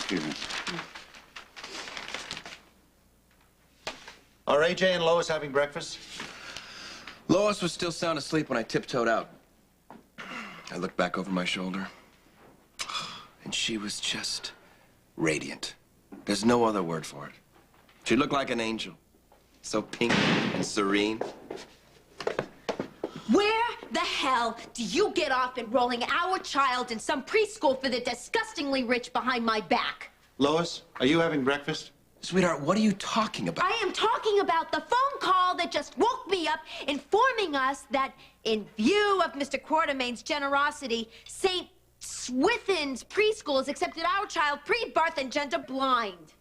Excuse me. Are AJ and Lois having breakfast? Lois was still sound asleep when I tiptoed out. I looked back over my shoulder, and she was just radiant. There's no other word for it. She looked like an angel, so pink and serene. Where the hell do you get off enrolling our child in some preschool for the disgustingly rich behind my back? Lois, are you having breakfast? Sweetheart, what are you talking about? I am talking about the phone call that just woke me up, informing us that, in view of Mr. Quartermain's generosity, St. Swithin's preschool has accepted our child pre-birth and gender blind.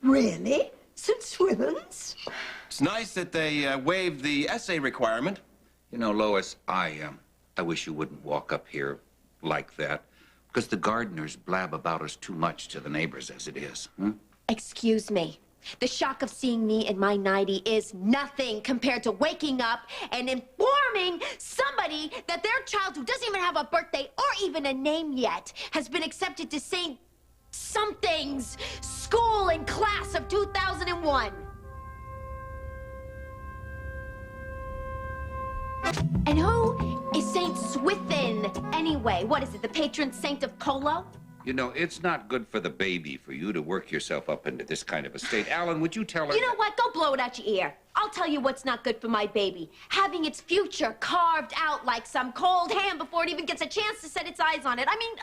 Really? St. Swithin's? It's nice that they waived the essay requirement. You know, Lois, I wish you wouldn't walk up here like that, because the gardeners blab about us too much to the neighbors as it is. Excuse me. The shock of seeing me in my nightie is nothing compared to waking up and informing somebody that their child, who doesn't even have a birthday or even a name yet, has been accepted to St. Something's school in class of 2001. And who is St. Swithin anyway? What is it, the patron saint of Colo? You know, it's not good for the baby for you to work yourself up into this kind of a state. Alan, would you tell her? You know what? Go blow it out your ear. I'll tell you what's not good for my baby. Having its future carved out like some cold ham before it even gets a chance to set its eyes on it. I mean,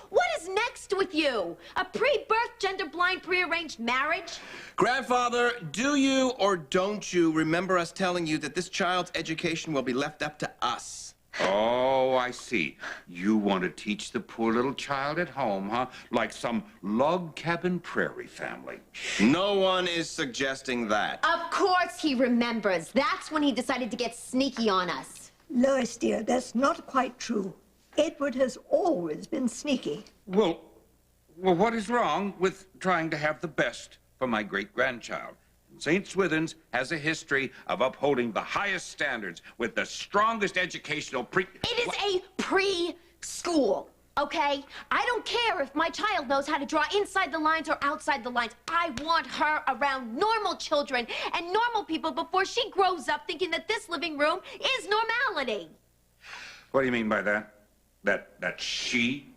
what is next with you? A pre-birth, gender-blind, prearranged marriage? Grandfather, do you or don't you remember us telling you that this child's education will be left up to us? Oh, I see. You want to teach the poor little child at home, huh? Like some log cabin prairie family. No one is suggesting that. Of course he remembers. That's when he decided to get sneaky on us. Lois, dear, that's not quite true. Edward has always been sneaky. Well, what is wrong with trying to have the best for my great-grandchild? St. Swithin's has a history of upholding the highest standards with the strongest educational It is a preschool, okay? I don't care if my child knows how to draw inside the lines or outside the lines. I want her around normal children and normal people before she grows up thinking that this living room is normality. What do you mean by that? That she?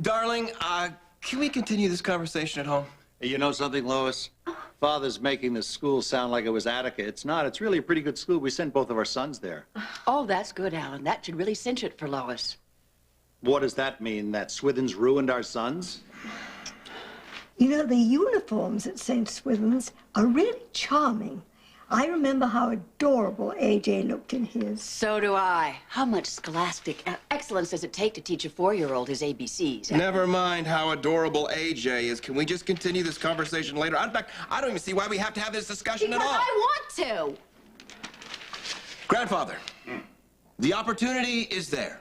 Darling, can we continue this conversation at home? You know something, Lois? Father's making the school sound like it was Attica. It's not. It's really a pretty good school. We sent both of our sons there. Oh, that's good, Alan. That should really cinch it for Lois. What does that mean? That Swithin's ruined our sons? You know, the uniforms at St. Swithin's are really charming. I remember how adorable AJ looked in his. So do I. How much scholastic excellence does it take to teach a 4-year-old his ABCs? Never mind how adorable AJ is. Can we just continue this conversation later? In fact, I don't even see why we have to have this discussion at all. Because I want to. Grandfather, the opportunity is there.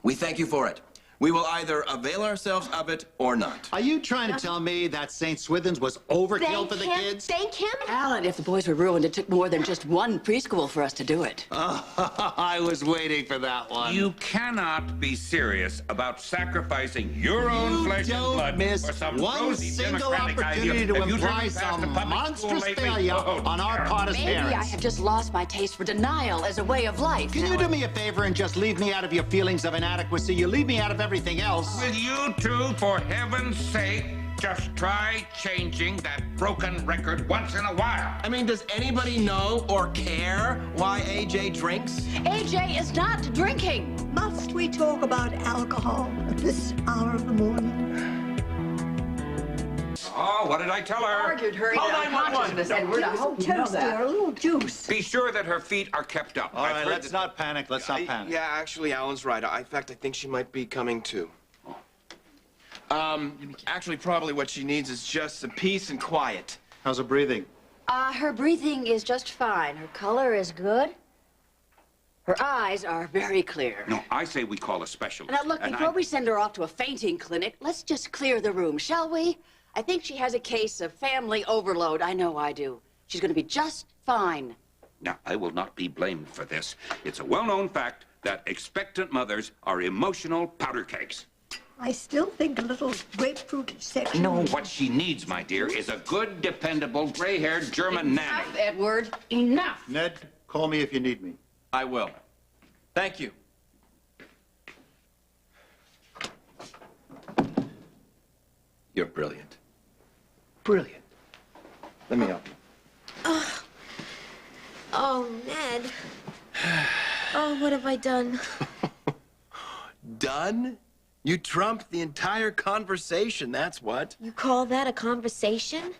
We thank you for it. We will either avail ourselves of it or not. Are you trying to tell me that St. Swithin's was overkill for the kids? Thank him. Alan, if the boys were ruined, it took more than just one preschool for us to do it. I was waiting for that one. You cannot be serious about sacrificing your own flesh and blood miss for some one rosy single democratic opportunity idea. to Have you imply driven past some a public monstrous school lately? failure Oh, on our part as Maybe parents. I have just lost my taste for denial as a way of life. Can you do me a favor and just leave me out of your feelings of inadequacy? You leave me out of everything else. Will you two, for heaven's sake, just try changing that broken record once in a while? I mean, does anybody know or care why AJ drinks? AJ is not drinking. Must we talk about alcohol at this hour of the morning? Oh, what did I tell her? Argued her into unconsciousness, Edward. I hope you know Toast, dear, that. a little juice. Be sure that her feet are kept up. All I've right, heard let's that- not panic. Let's not panic. Yeah, actually, Alan's right. In fact, I think she might be coming too. Actually, probably what she needs is just some peace and quiet. How's her breathing? Her breathing is just fine. Her color is good. Her eyes are very clear. No, I say we call a specialist. Now, look, And before I- we send her off to a fainting clinic, let's just clear the room, shall we? I think she has a case of family overload. I know I do. She's going to be just fine. Now, I will not be blamed for this. It's a well-known fact that expectant mothers are emotional powder kegs. I still think a little grapefruit section. No, what she needs, my dear, is a good, dependable, gray-haired German nanny. Enough, Edward. Enough. Ned, call me if you need me. I will. Thank you. You're brilliant. Brilliant. Let me help you. Oh, Ned. Oh, what have I done? Done? You trumped the entire conversation, that's what. You call that a conversation?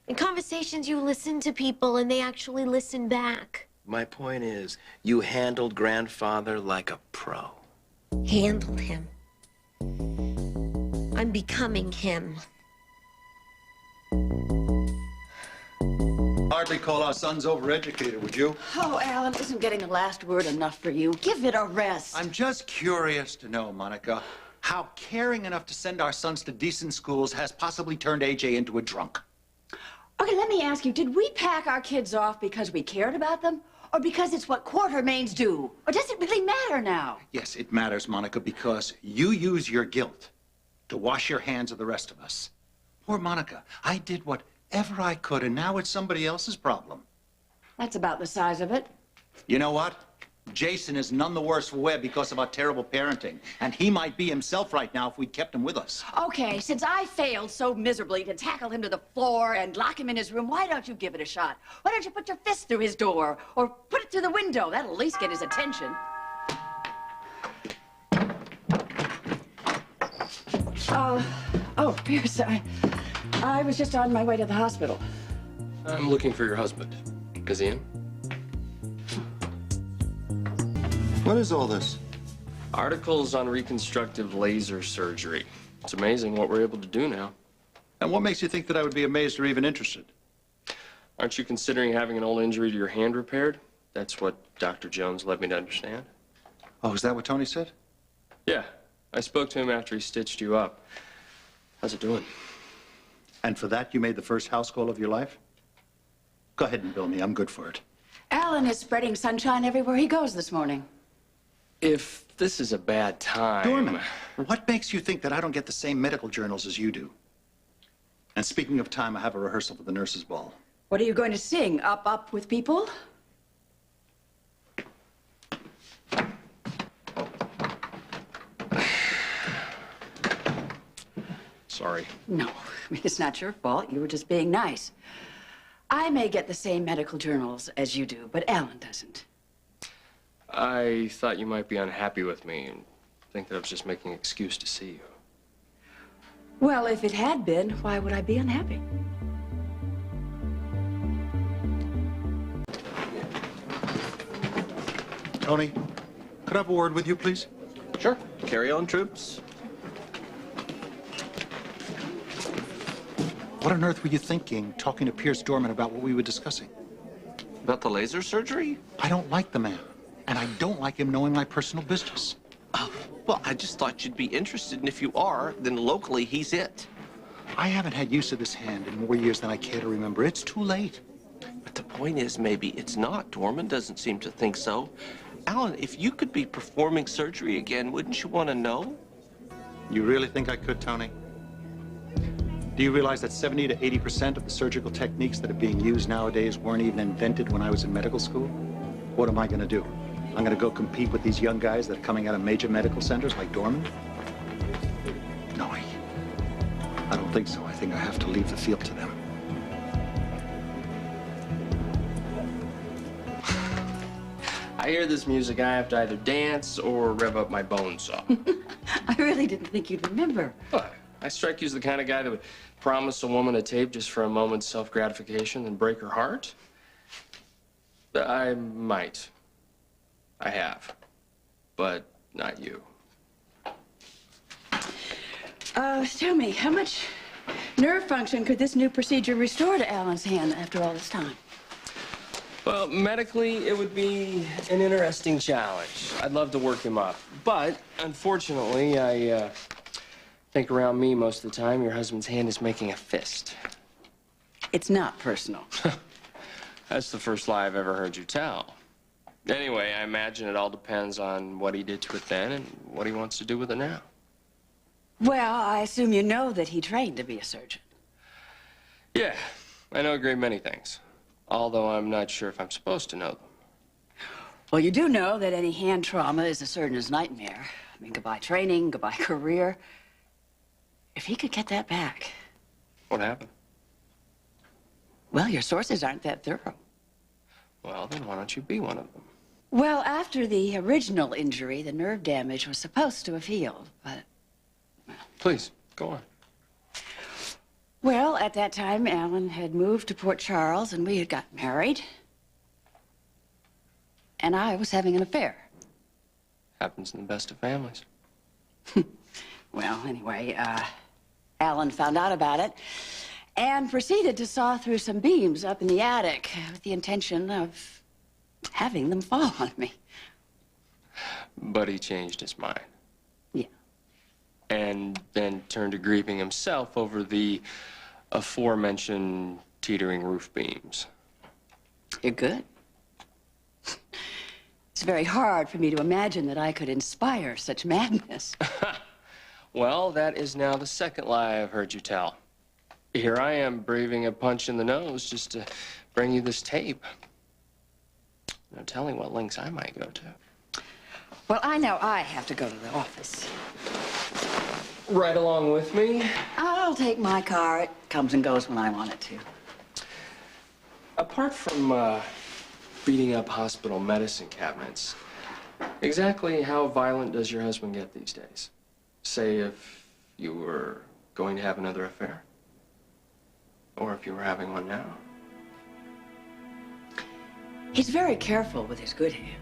In conversations, you listen to people and they actually listen back. My point is, you handled grandfather like a pro. Handle him. I'm becoming him. Hardly call our sons overeducated, would you? Oh, Alan, isn't getting the last word enough for you? Give it a rest. I'm just curious to know, Monica, how caring enough to send our sons to decent schools has possibly turned AJ into a drunk. Okay, let me ask you, did we pack our kids off because we cared about them? Or because it's what Quartermains do? Or does it really matter now? Yes, it matters, Monica, because you use your guilt to wash your hands of the rest of us. Poor Monica, I did whatever I could, and now it's somebody else's problem. That's about the size of it. You know what? Jason is none the worse for wear because of our terrible parenting, and he might be himself right now if we'd kept him with us. Okay, since I failed so miserably to tackle him to the floor and lock him in his room, why don't you give it a shot? Why don't you put your fist through his door or put it through the window? That'll at least get his attention. Oh, Pierce, I was just on my way to the hospital. I'm looking for your husband. Is he in? What is all this? Articles on reconstructive laser surgery. It's amazing what we're able to do now. And what makes you think that I would be amazed or even interested? Aren't you considering having an old injury to your hand repaired? That's what Dr. Jones led me to understand. Oh, is that what Tony said? Yeah, I spoke to him after he stitched you up. How's it doing? And for that, you made the first house call of your life? Go ahead and bill me. I'm good for it. Alan is spreading sunshine everywhere he goes this morning. If this is a bad time... Dorman, what makes you think that I don't get the same medical journals as you do? And speaking of time, I have a rehearsal for the nurses' ball. What are you going to sing? Up, up with people? Sorry. No, I mean, it's not your fault. You were just being nice. I may get the same medical journals as you do, but Alan doesn't. I thought you might be unhappy with me and think that I was just making an excuse to see you. Well, if it had been, why would I be unhappy? Tony, could I have a word with you, please? Sure. Carry on, troops. What on earth were you thinking, talking to Pierce Dorman about what we were discussing? About the laser surgery? I don't like the man, and I don't like him knowing my personal business. Oh, well, I just thought you'd be interested, and if you are, then locally, he's it. I haven't had use of this hand in more years than I care to remember. It's too late. But the point is, maybe it's not. Dorman doesn't seem to think so. Alan, if you could be performing surgery again, wouldn't you want to know? You really think I could, Tony? Do you realize that 70 to 80% of the surgical techniques that are being used nowadays weren't even invented when I was in medical school? What am I going to do? I'm going to go compete with these young guys that are coming out of major medical centers like Dorman? No, I don't think so. I think I have to leave the field to them. I hear this music, I have to either dance or rev up my bone saw. I really didn't think you'd remember. What? I strike you as the kind of guy that would promise a woman a tape just for a moment's self-gratification and break her heart? I might. I have. But not you. Tell me, how much nerve function could this new procedure restore to Alan's hand after all this time? Well, medically, it would be an interesting challenge. I'd love to work him up. But, unfortunately, I think around me most of the time, your husband's hand is making a fist. It's not personal. That's the first lie I've ever heard you tell. Anyway, I imagine it all depends on what he did to it then and what he wants to do with it now. Well, I assume you know that he trained to be a surgeon. Yeah, I know a great many things. Although I'm not sure if I'm supposed to know them. Well, you do know that any hand trauma is a surgeon's nightmare. I mean, goodbye training, goodbye career. If he could get that back. What happened? Well, your sources aren't that thorough. Well, then why don't you be one of them? Well, after the original injury, the nerve damage was supposed to have healed, but... Please, go on. Well, at that time, Alan had moved to Port Charles, and we had gotten married. And I was having an affair. Happens in the best of families. Well, anyway, Alan found out about it and proceeded to saw through some beams up in the attic with the intention of having them fall on me. But he changed his mind. Yeah. And then turned to grieving himself over the aforementioned teetering roof beams. You're good. It's very hard for me to imagine that I could inspire such madness. Well, that is now the second lie I've heard you tell. Here I am breathing a punch in the nose just to bring you this tape. No telling what lengths I might go to. Well, I know I have to go to the office. Right along with me. I'll take my car. It comes and goes when I want it to. Apart from beating up hospital medicine cabinets, exactly how violent does your husband get these days? Say if you were going to have another affair? Or if you were having one now? He's very careful with his good hand.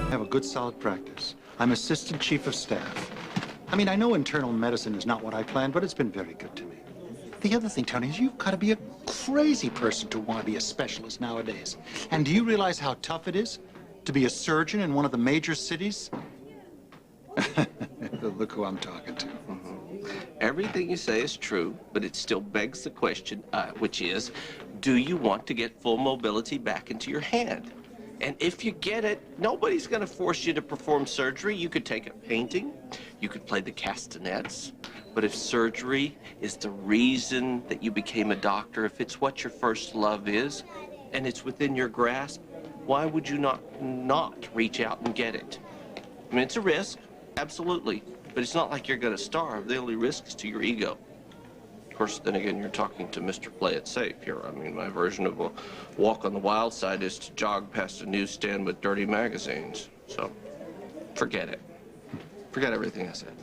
I have a good, solid practice. I'm assistant chief of staff. I mean, I know internal medicine is not what I planned, but it's been very good to me. The other thing, Tony, is you've got to be a crazy person to want to be a specialist nowadays. And do you realize how tough it is to be a surgeon in one of the major cities? Look who I'm talking to. Everything you say is true, but it still begs the question, which is, do you want to get full mobility back into your hand? And if you get it, nobody's going to force you to perform surgery. You could take up painting. You could play the castanets. But if surgery is the reason that you became a doctor, if it's what your first love is, and it's within your grasp, why would you not reach out and get it? I mean, it's a risk, absolutely. But it's not like you're going to starve. The only risk is to your ego. Of course, then again, you're talking to Mr. Play It Safe here. I mean, my version of a walk on the wild side is to jog past a newsstand with dirty magazines. So, forget it. Forget everything I said.